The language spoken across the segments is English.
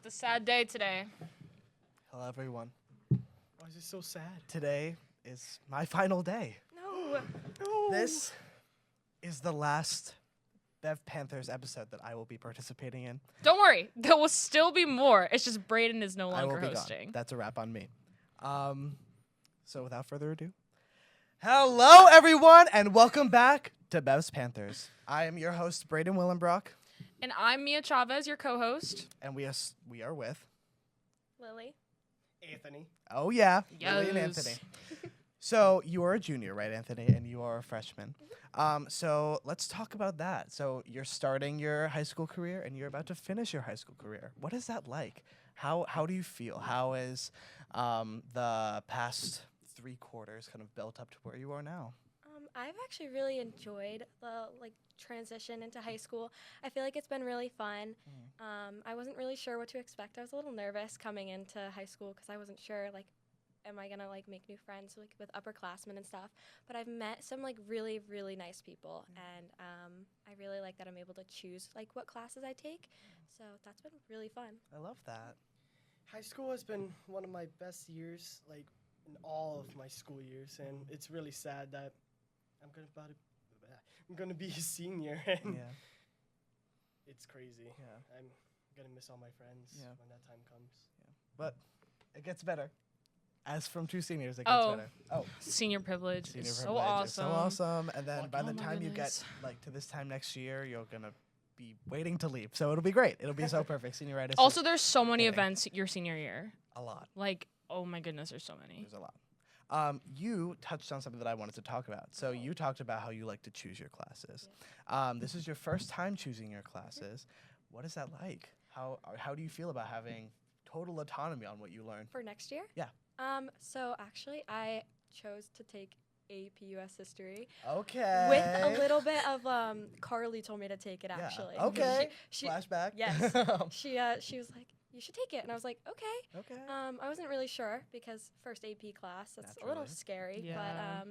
a sad day today. Hello, everyone. Why is it so sad? Today is my final day. No. No. This is the last Bev Panthers episode that I will be participating in. Don't worry, there will still be more. It's just Braden is no I will longer be hosting. gone. That's a wrap on me. So without further ado, hello, everyone, and welcome back to Bev's Panthers. I am your host, Braden Willenbrock, And I'm Mia Chavez, your co-host. and we are with, Lily. Anthony. oh yeah, Lily and Yes. Anthony. So you are a junior, right, Anthony? And you are a freshman. So let's talk about that. So you're starting your high school career, and you're about to finish your high school career. What is that like? How do you feel? How is the past 3 quarters kind of built up to where you are now? I've actually really enjoyed the transition into high school. I feel like it's been really fun. I wasn't really sure what to expect. I was a little nervous coming into high school because I wasn't sure am I gonna make new friends with upperclassmen and stuff. But I've met some really really nice people, and I really like that I'm able to choose what classes I take. So that's been really fun. I love that. High school has been one of my best years, in all of my school years, and it's really sad that I'm gonna be a senior, and Yeah. it's crazy. Yeah. I'm gonna miss all my friends Yeah. when that time comes. But it gets better. As from 2 seniors, it gets Oh. better. Oh, Senior privilege senior is so privilege awesome. is so awesome. And then by Oh the my time you goodness. get to this time next year, you're gonna be waiting to leave. So it'll be great. It'll be so perfect. Senioritis. Also, is there's so many kidding. events your senior year. a lot. Oh my goodness, there's so many. There's a lot. You touched on something that I wanted to talk about. So you talked about how you like to choose your classes. This is your first time choosing your classes. What is that like? How do you feel about having total autonomy on what you learn? For next year? Yeah. So actually, I chose to take AP US History Okay. with a little bit of Carly told me to take it Yeah. actually. Okay. She Flashback. Yes. she was like, you should take it, and I was like, okay. Okay. I wasn't really sure because first AP class, that's a little Naturally. scary. Yeah. But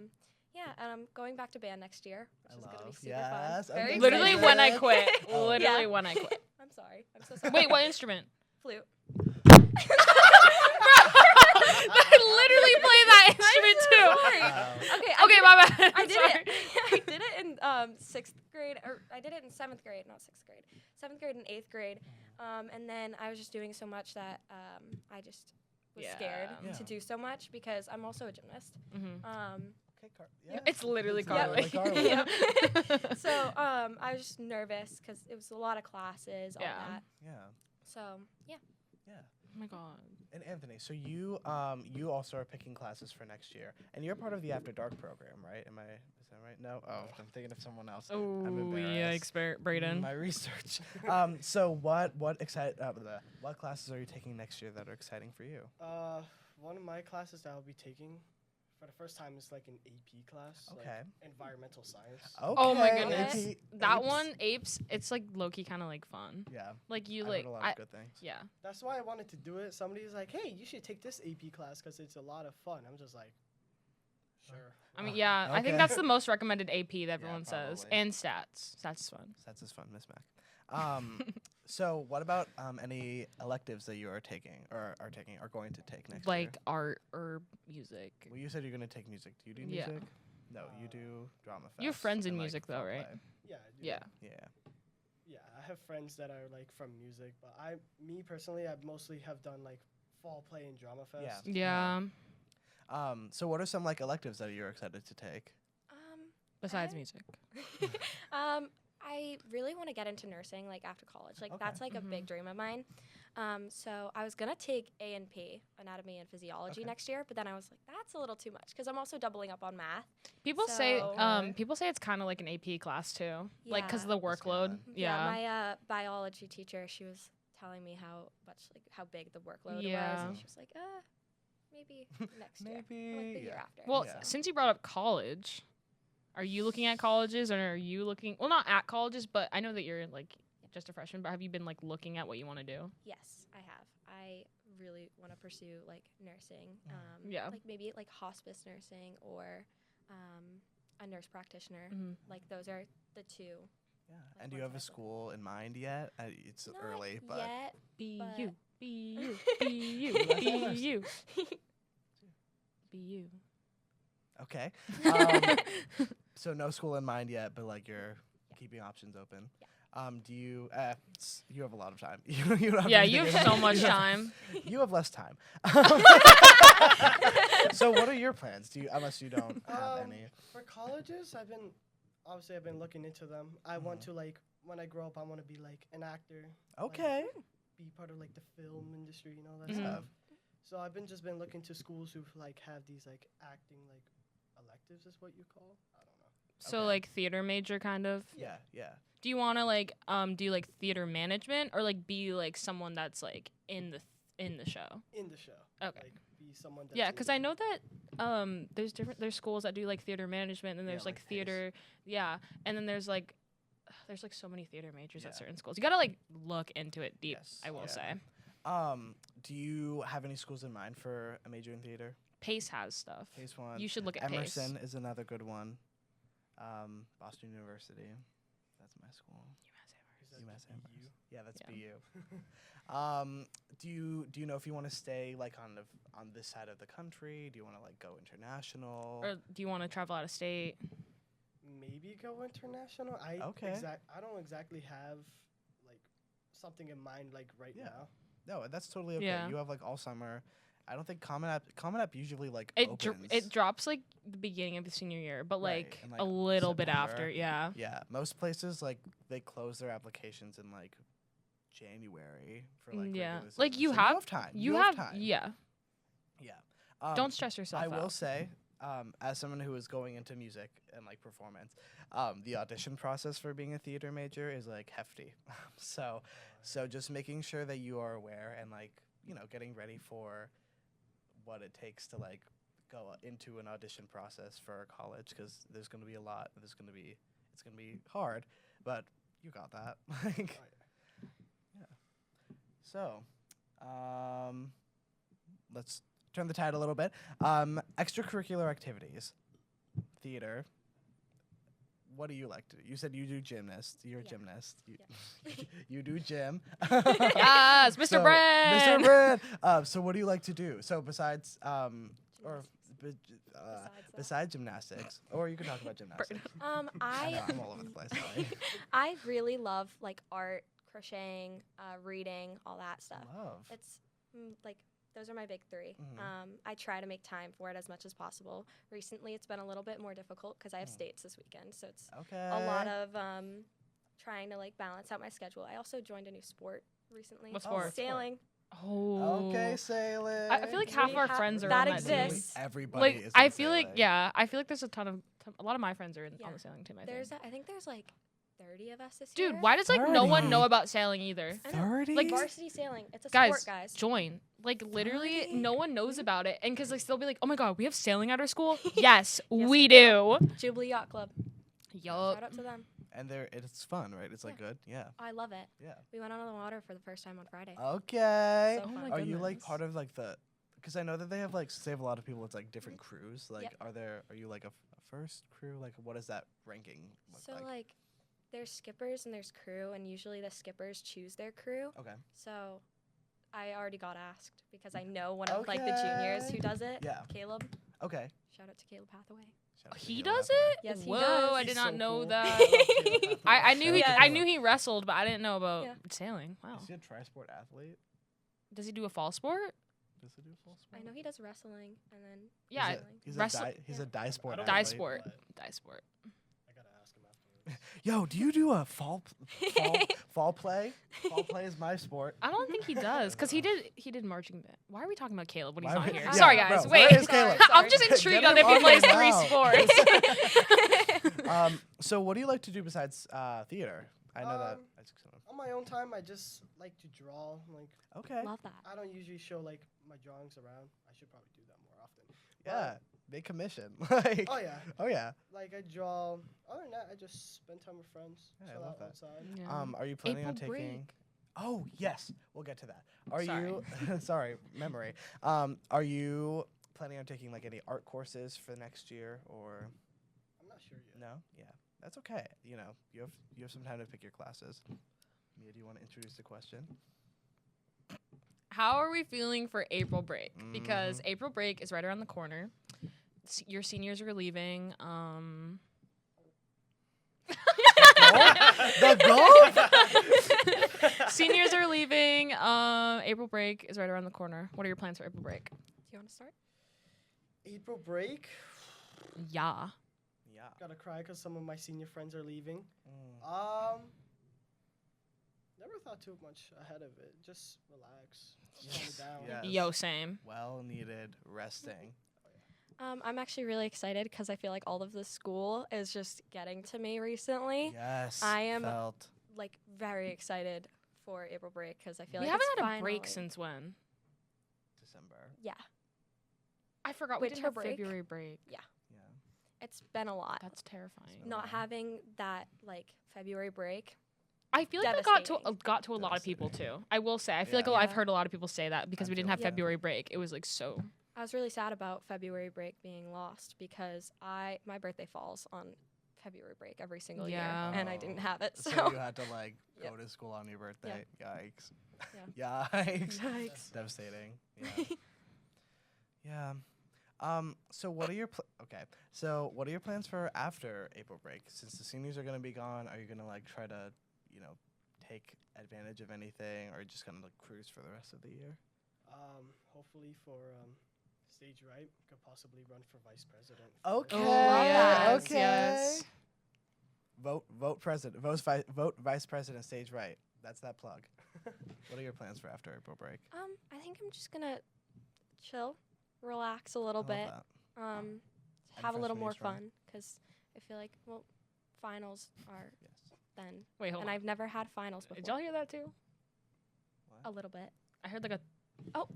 yeah, and I'm going back to band next year, which is gonna be super Yes, fun. Very okay. Literally excited. when I quit. Oh. Literally Yeah. when I quit. I'm sorry. I'm so sorry. Wait, what instrument? Flute. I literally play that instrument too. Sorry. Wow. Okay. Okay, my bad. I did Sorry. it. I did it in 6th grade, or I did it in 7th grade, not 6th grade. 7th grade and 8th grade. And then I was just doing so much that I just was scared Yeah. to do so much because I'm also a gymnast. Mhm. Okay, yeah. It's literally It's literally Carly. Carly. Yep. So I was just nervous because it was a lot of classes, all Yeah. that. Yeah. So yeah. Yeah. Oh my god. And Anthony, so you also are picking classes for next year, and you're part of the After Dark program, right? Is that right? No. Oh, I'm thinking of someone else. Oh, I'm yeah, embarrassed. Braden. My research. So what classes are you taking next year that are exciting for you? One of my classes that I'll be taking for the first time is an AP class. Okay. Environmental science. Okay. Oh my goodness. That apes. one, apes, it's low-key kind of fun. Yeah. You I've heard a lot of good things. yeah. That's why I wanted to do it. Somebody's like, hey, you should take this AP class because it's a lot of fun. I'm just like, sure. I mean, yeah, I Okay. think that's the most recommended AP that everyone says. probably. And stats. Stats is fun. That's just fun, Miss Mac. So what about any electives that you are taking or are going to take next year? Art or music. Well, you said you're going to take music. Do you do Yeah. music? No, you do drama fest. You have friends in and, music though, fall right? play. Yeah. I do. Yeah. Yeah. Yeah, I have friends that are from music, but me personally, I mostly have done fall play and drama fest. Yeah. Yeah. So what are some electives that you're excited to take? Besides I- music. I really want to get into nursing after college. That's a big dream of mine. So I was gonna take A&P, anatomy and physiology, Okay. next year, but then I was like, that's a little too much because I'm also doubling up on math. People say So- people say it's kind of like an AP class too. Because of Yeah. the workload. Yeah. My biology teacher, she was telling me how big the workload was, Yeah. and she was like, maybe next year, or Maybe, the year yeah. after. Well, Yeah. since you brought up college, are you looking at colleges or are you looking not at colleges, but I know that you're just a freshman, but have you been looking at what you want to do? Yes, I have. I really want to pursue nursing. Yeah. Maybe hospice nursing or a nurse practitioner. Mhm. Those are the two. Yeah. And do you have a school in mind yet? It's Not early, but yet. BU. But Be you. Be you. That's Be ours. you. Be you. Okay. So no school in mind yet, but like you're keeping options open. Do you? You have a lot of time. You don't have Yeah, anything you in have so mind. much time. You have less time. So what are your plans? Unless you don't have any. For colleges, I've been looking into them. I want to like when I grow up, I want to be like an actor. Okay. Be part of like the film industry, you know that Mhm. stuff. So I've just been looking to schools who like have these like acting like electives is what you call. I don't know. So Okay. like theater major kind of. Yeah. Do you want to like do like theater management or like be like someone that's like in the show? In the show. Okay. Like be someone that's Yeah, in because the I know that there's schools that do like theater management and Yeah, there's like like PACE. theater, and then there's like so many theater majors Yeah. at certain schools. You gotta like look into it deep. Yes, I will yeah. say. Do you have any schools in mind for a major in theater? Pace has stuff. Pace one. You should look at Emerson Pace. is another good one. Boston University. That's my school. Is that UMass BU? Amherst. Yeah, that's Yeah. BU. Do you know if you want to stay like on this side of the country? Do you want to like go international? Or do you want to travel out of state? Maybe go international. I don't exactly have like something in mind like right Yeah. now. No, that's totally okay. Yeah. You have like all summer. I don't think Common App usually like It opens. it drops like the beginning of the senior year, but Right, like, in, a like, little bit September. after. Yeah. Yeah, most places like they close their applications in like January for like Yeah. regular Like, season. you So have- time. You have have time. yeah. Yeah. Don't stress yourself I out. will say, as someone who is going into music and like performance, the audition process for being a theater major is like hefty. So just making sure that you are aware and like getting ready for what it takes to like go into an audition process for college, because there's going to be a lot. It's going to be hard, but you got that. Like, yeah. So, let's turn the tide a little bit. Extracurricular activities, theater. What do you like to do? You said you do gymnast. You're a Yeah. gymnast. You do gym. Yes, Mr. So, Brand. Mr. Brand. So what do you like to do? So besides besides gymnastics, or you can talk about gymnastics. I know, I'm all over the place. Sorry. I really love like art, crocheting, reading, all that stuff. Love. It's like those are my big three. Mhm. I try to make time for it as much as possible. Recently, it's been a little bit more difficult because I have Mm. states this weekend, so it's Okay. a lot of trying to like balance out my schedule. I also joined a new sport recently. What Oh, what sport? Sailing. Oh. Okay, sailing. I feel like half We our have- friends are that on that team. exists. Everybody Like is I in feel like sailing. I feel like there's a lot of my friends are on Yeah. the sailing team. I There's think. I think there's like 30 of us this Dude, year. why does like no one 30? know about sailing either? I know. 30? Like, Varsity sailing. It's a Guys, sport, guys. join. Like literally, 30? no one knows about it, and because like they'll be like, "Oh my god, we have sailing at our school." Yes, Yes, we do. Jubilee Yacht Club. Yup. Shout out to them. And it's fun, right? It's like good. Yeah. I love it. Yeah. We went out on the water for the first time on Friday. Okay. So Oh fun. my Are you like goodness. part of like the? Because I know that they have like save a lot of people. It's like different crews. Like, Yep. are you like a first crew? Like, what does that ranking look So like? like there's skippers and there's crew, and usually the skippers choose their crew. Okay. So I already got asked because I know one of like the juniors Okay. who does it. Yeah. Caleb. Okay. Shout out to Caleb Hathaway. Shout out to He you, does Hathaway. it? Yes, he Whoa, does. I He's did not so know cool. that. I love Caleb Hathaway. I knew he Shout out to I him. knew he wrestled, but I didn't know about Yeah. sailing. Wow. Is he a tri-sport athlete? Does he do a fall sport? Does he do full sport? I know he does wrestling and then Yeah, sailing. He's Wrestle- a die sport. I don't Die athlete. sport. But Die sport. I gotta ask him afterwards. Yo, do you do a fall play? Fall play is my sport. I don't think he does, cause he did marching band. Why are we talking about Caleb when he's Why not would- here? yeah, Sorry, bro, guys. where Wait, is Caleb? I'm just Sorry. intrigued Get on him if he on plays here 3 now. sports. So what do you like to do besides theater? I know that. On my own time, I just like to draw. Like Okay. Love that. I don't usually show like my drawings around. I should probably do that more often. Yeah. Big commission. Like. Oh yeah. Oh yeah. Like I draw. Other than that, I just spend time with friends. Yeah, I chill love out that. outside. Yeah. Are you planning on April taking? break. Oh yes, we'll get to that. Are Sorry. you? Sorry, memory. Are you planning on taking like any art courses for next year or I'm not sure yet. no? Yeah, that's okay. You know, you have some time to pick your classes. Mia, do you want to introduce the question? how are we feeling for April break? Because April break is right around the corner. Your seniors are leaving. The goal? Seniors are leaving. April break is right around the corner. What are your plans for April break? Do you want to start? April break. Yeah. Yeah. Gotta cry because some of my senior friends are leaving. Never thought too much ahead of it. Just relax. Calm it down. Yes. Yo, same. Well needed resting. I'm actually really excited because I feel like all of the school is just getting to me recently. Yes. I am felt. like very excited for April break because I feel We like haven't it's had a break finally- since when? December. Yeah, I forgot. We didn't Winter have break? February break. Yeah. it's been a lot. That's terrifying. So- Not having that like February break. I feel like that Devastating. got to a lot of people too. I will say. I feel like Yeah. I've heard a lot of people say that because I we didn't feel have that. February break. It was like so. I was really sad about February break being lost because my birthday falls on February break every single year, Yeah. and I didn't have it. So So you had to like Yep. go to school on your birthday. Yikes. Yeah. Yikes. Yikes. Devastating. Yeah. So what are your So what are your plans for after April break? Since the seniors are gonna be gone, are you gonna like try to, take advantage of anything, or just gonna like cruise for the rest of the year? Hopefully for stage right, could possibly run for vice president. Okay. yes, okay. yes. Vote president. Vote vice president. Stage right. That's that plug. What are your plans for after April break? I think I'm just gonna chill, relax a little I love bit, that. have a little freshman more year's fun. fun because I feel like finals are Yes. then, Wait, hold and on. I've never had finals before. Did y'all hear that too? A little bit. I heard like a. Oh,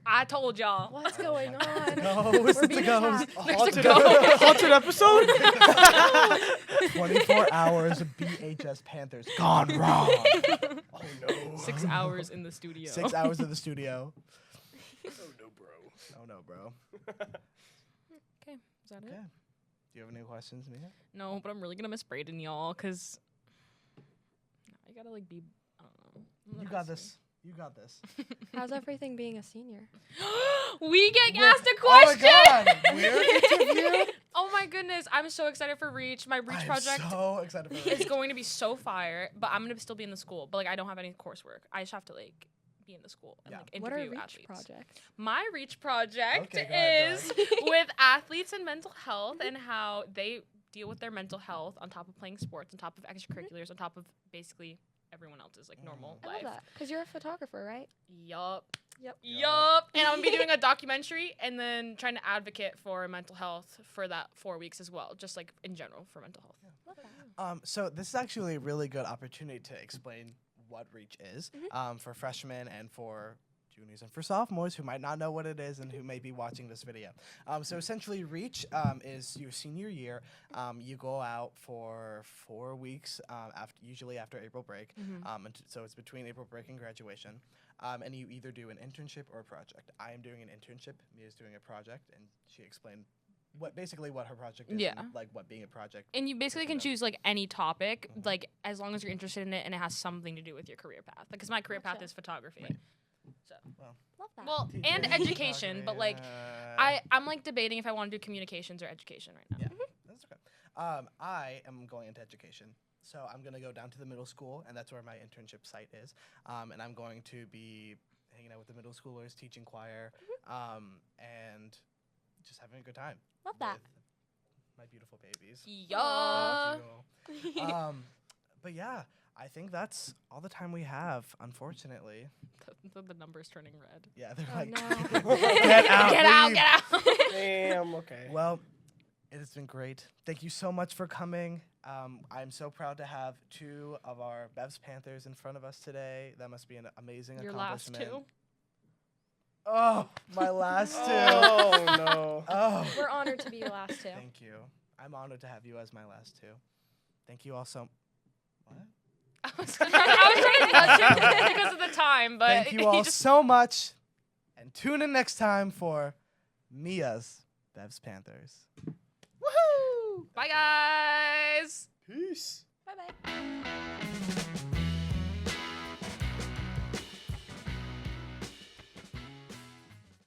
I told y'all. What's Oh going my on? Ghost, We're the being ghost. attacked. Haunted, ghost. haunted episode? 24 hours of BHS Panthers gone wrong. Oh no. 6 hours in the studio. 6 hours in the studio. Oh no, bro. Oh no, bro. Okay, is that Okay. it? Do you have any questions, Mia? No, but I'm really gonna miss Braden, y'all, cause I gotta like be. I don't know. I'm You gonna got miss this. You got this. How's everything being a senior? him. We get We're- asked a Oh my question. god! We're interviewed. Oh my goodness, I'm so excited for Reach. My Reach I'm project so excited for is this. going to be so fire, but I'm gonna still be in the school. But like, I don't have any coursework. I just have to like be in the school and Yeah. like What are interview Reach athletes. projects? My Reach project Okay, go ahead, is with athletes and mental health and how they deal with their mental health on top of playing sports, on top of extracurriculars, on top of basically everyone else's like normal I love life. that because you're a photographer, right? Yup. Yep. Yup. And I'm gonna be doing a documentary and then trying to advocate for mental health for that 4 weeks as well, just like in general for mental health. Love that. So this is actually a really good opportunity to explain what Reach is for freshmen and for juniors and for sophomores who might not know what it is and who may be watching this video. So essentially Reach is your senior year. You go out for 4 weeks, usually after April break. So it's between April break and graduation. And you either do an internship or a project. I am doing an internship. Mia's doing a project, and she explained basically what her project is, Yeah. and like what being a project. And you basically can Good to know. choose like any topic, like as long as you're interested in it and it has something to do with your career path. Because my career path Gotcha. is photography. Right. So Love that. well, and education, but like I'm like debating if I want to do communications or education right now. Yeah, that's okay. I am going into education. So I'm going to go down to the middle school, and that's where my internship site is. And I'm going to be hanging out with the middle schoolers, teaching choir, and just having a good time. Love that. With my beautiful babies. Yeah. Thank you. But yeah, I think that's all the time we have, unfortunately. The number's turning red. Yeah, they're Oh, like, no. get out, Get out, leave." get out. Damn, okay. Well, it has been great. Thank you so much for coming. I'm so proud to have 2 of our Bev's Panthers in front of us today. That must be an amazing Your last accomplishment. 2. Oh, my last 2. Oh no. Oh, We're honored to be your last two. thank you. I'm honored to have you as my last 2. Thank you all so. What? I was trying to touch it because of the time, but Thank you all so much, and tune in next time for Mia's Bev's Panthers. Woohoo! Bye guys. Peace. Bye bye.